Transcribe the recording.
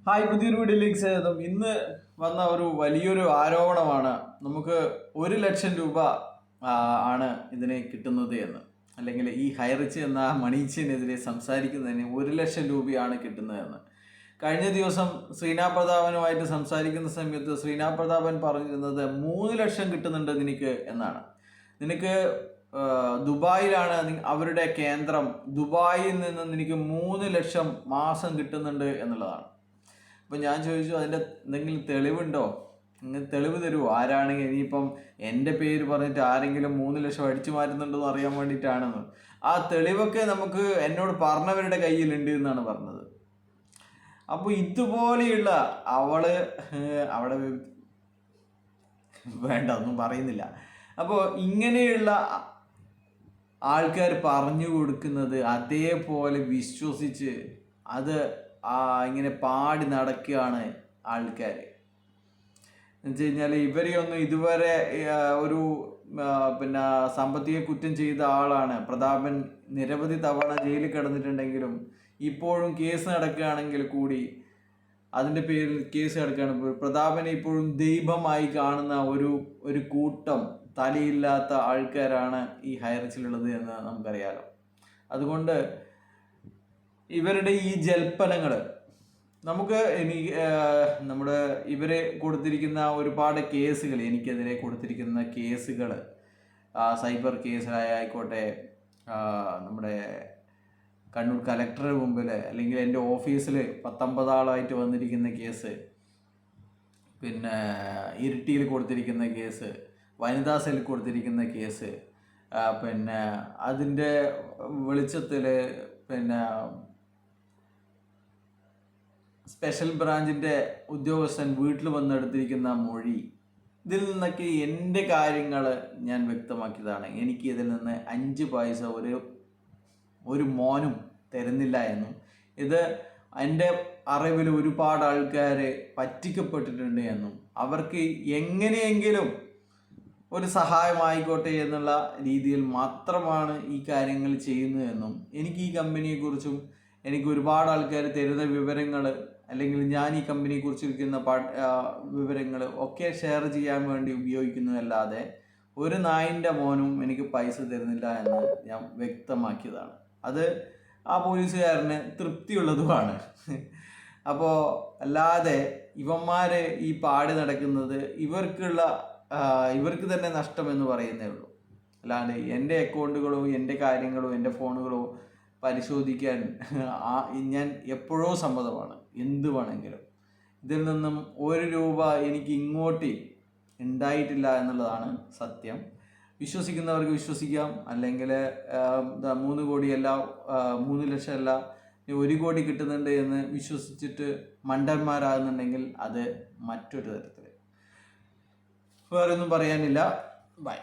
Hi, പുതിയൊരു വീഡിയോയിലേക്ക് സ്വാഗതം. ഇന്ന് വന്ന ഒരു വലിയൊരു ആരോപണമാണ് നമുക്ക് 1,00,000 രൂപ ആണ് ഇതിന് കിട്ടുന്നത് എന്ന്, അല്ലെങ്കിൽ ഈ ഹൈറിച്ച് എന്ന മണീച്ചിനെതിരെ സംസാരിക്കുന്നതിന് 1,00,000 രൂപയാണ് കിട്ടുന്നതെന്ന്. കഴിഞ്ഞ ദിവസം ശ്രീനാഥ് പ്രതാപനുമായിട്ട് സംസാരിക്കുന്ന സമയത്ത് ശ്രീനാഥ് പ്രതാപൻ പറഞ്ഞിരുന്നത് 3,00,000 കിട്ടുന്നുണ്ട് നിനക്ക് എന്നാണ്. നിനക്ക് ദുബായിലാണ് അവരുടെ കേന്ദ്രം, ദുബായിൽ നിന്ന് നിനക്ക് 3,00,000 മാസം കിട്ടുന്നുണ്ട് എന്നുള്ളതാണ്. അപ്പം ഞാൻ ചോദിച്ചു, അതിൻ്റെ എന്തെങ്കിലും തെളിവുണ്ടോ? നിങ്ങൾ തെളിവ് തരുമോ? ആരാണെങ്കിൽ ഇനിയിപ്പം എൻ്റെ പേര് പറഞ്ഞിട്ട് ആരെങ്കിലും 3,00,000 അടിച്ചു മാറ്റുന്നുണ്ടോ എന്ന് അറിയാൻ വേണ്ടിയിട്ടാണെന്ന്. ആ തെളിവൊക്കെ നമുക്ക് എന്നോട് പറഞ്ഞവരുടെ കയ്യിലുണ്ട് എന്നാണ് പറഞ്ഞത്. അപ്പോൾ ഇതുപോലെയുള്ള അവിടെ വേണ്ട, ഒന്നും പറയുന്നില്ല. അപ്പോൾ ഇങ്ങനെയുള്ള ആൾക്കാർ പറഞ്ഞു കൊടുക്കുന്നത് അതേപോലെ വിശ്വസിച്ച് അത് ഇങ്ങനെ പാടി നടക്കുകയാണ് ആൾക്കാർ. എന്ന് വെച്ച് കഴിഞ്ഞാൽ ഇവരെയൊന്നും ഇതുവരെ ഒരു സാമ്പത്തിക കുറ്റം ചെയ്ത ആളാണ് പ്രതാപൻ. നിരവധി തവണ ജയിലിൽ കിടന്നിട്ടുണ്ടെങ്കിലും ഇപ്പോഴും കേസ് നടക്കുകയാണെങ്കിൽ കൂടി അതിൻ്റെ പേരിൽ കേസ് കിടക്കുകയാണ്. പ്രതാപനെ ഇപ്പോഴും ദൈവമായി കാണുന്ന ഒരു കൂട്ടം തലയില്ലാത്ത ആൾക്കാരാണ് ഈ ഹൈറിച്ചിലുള്ളത് എന്ന് നമുക്കറിയാലോ. അതുകൊണ്ട് ഇവരുടെ ഈ ജൽപ്പനങ്ങൾ നമുക്ക് ഇവരെ കൊടുത്തിരിക്കുന്ന ഒരുപാട് കേസുകൾ, എനിക്കെതിരെ കൊടുത്തിരിക്കുന്ന കേസുകൾ, സൈബർ കേസായിക്കോട്ടെ, നമ്മുടെ കണ്ണൂർ കലക്ടറുടെ മുമ്പിൽ അല്ലെങ്കിൽ എൻ്റെ ഓഫീസിൽ 19 ആളായിട്ട് വന്നിരിക്കുന്ന കേസ്, പിന്നെ ഇരിട്ടിയിൽ കൊടുത്തിരിക്കുന്ന കേസ്, വനിതാ സെല്ലിൽ കൊടുത്തിരിക്കുന്ന കേസ്, പിന്നെ അതിൻ്റെ വെളിച്ചത്തിൽ സ്പെഷ്യൽ ബ്രാഞ്ചിൻ്റെ ഉദ്യോഗസ്ഥൻ വീട്ടിൽ വന്നെടുത്തിരിക്കുന്ന മൊഴി, ഇതിൽ നിന്നൊക്കെ എൻ്റെ കാര്യങ്ങൾ ഞാൻ വ്യക്തമാക്കിയതാണ്. എനിക്ക് ഇതിൽ നിന്ന് 5 പൈസ ഒരു മോനും തരുന്നില്ല എന്നും, ഇത് എൻ്റെ അറിവിൽ ഒരുപാട് ആൾക്കാർ പറ്റിക്കപ്പെട്ടിട്ടുണ്ട് എന്നും, അവർക്ക് എങ്ങനെയെങ്കിലും ഒരു സഹായമായിക്കോട്ടെ എന്നുള്ള രീതിയിൽ മാത്രമാണ് ഈ കാര്യങ്ങൾ ചെയ്യുന്നതെന്നും, എനിക്ക് ഈ കമ്പനിയെക്കുറിച്ചും എനിക്ക് ഒരുപാട് ആൾക്കാർ തരുന്ന വിവരങ്ങൾ, അല്ലെങ്കിൽ ഞാൻ ഈ കമ്പനിയെ കുറിച്ചിരിക്കുന്ന വിവരങ്ങൾ ഒക്കെ ഷെയർ ചെയ്യാൻ വേണ്ടി ഉപയോഗിക്കുന്നതല്ലാതെ ഒരു നായിൻ്റെ മോനും എനിക്ക് പൈസ തരുന്നില്ല എന്ന് ഞാൻ വ്യക്തമാക്കിയതാണ്. അത് ആ പോലീസുകാരന് തൃപ്തിയുള്ളതുമാണ്. അപ്പോൾ അല്ലാതെ ഇവന്മാർ ഈ പാടി നടക്കുന്നത് ഇവർക്ക് തന്നെ നഷ്ടമെന്ന് പറയുന്നേ ഉള്ളൂ. അല്ലാണ്ട് എൻ്റെ അക്കൗണ്ടുകളോ എൻ്റെ കാര്യങ്ങളോ എൻ്റെ ഫോണുകളോ പരിശോധിക്കാൻ ഞാൻ എപ്പോഴോ സമ്മതമാണ്, എന്ത് വേണമെങ്കിലും. ഇതിൽ നിന്നും 1 രൂപ എനിക്ക് ഇങ്ങോട്ട് ഉണ്ടായിട്ടില്ല എന്നുള്ളതാണ് സത്യം. വിശ്വസിക്കുന്നവർക്ക് വിശ്വസിക്കാം, അല്ലെങ്കിൽ 3 കോടിയല്ല 3,00,000 അല്ല 1 കോടി കിട്ടുന്നുണ്ട് എന്ന് വിശ്വസിച്ചിട്ട് മണ്ടന്മാരാകുന്നുണ്ടെങ്കിൽ അത് മറ്റൊരു തരത്തിൽ. വേറൊന്നും പറയാനില്ല. ബൈ.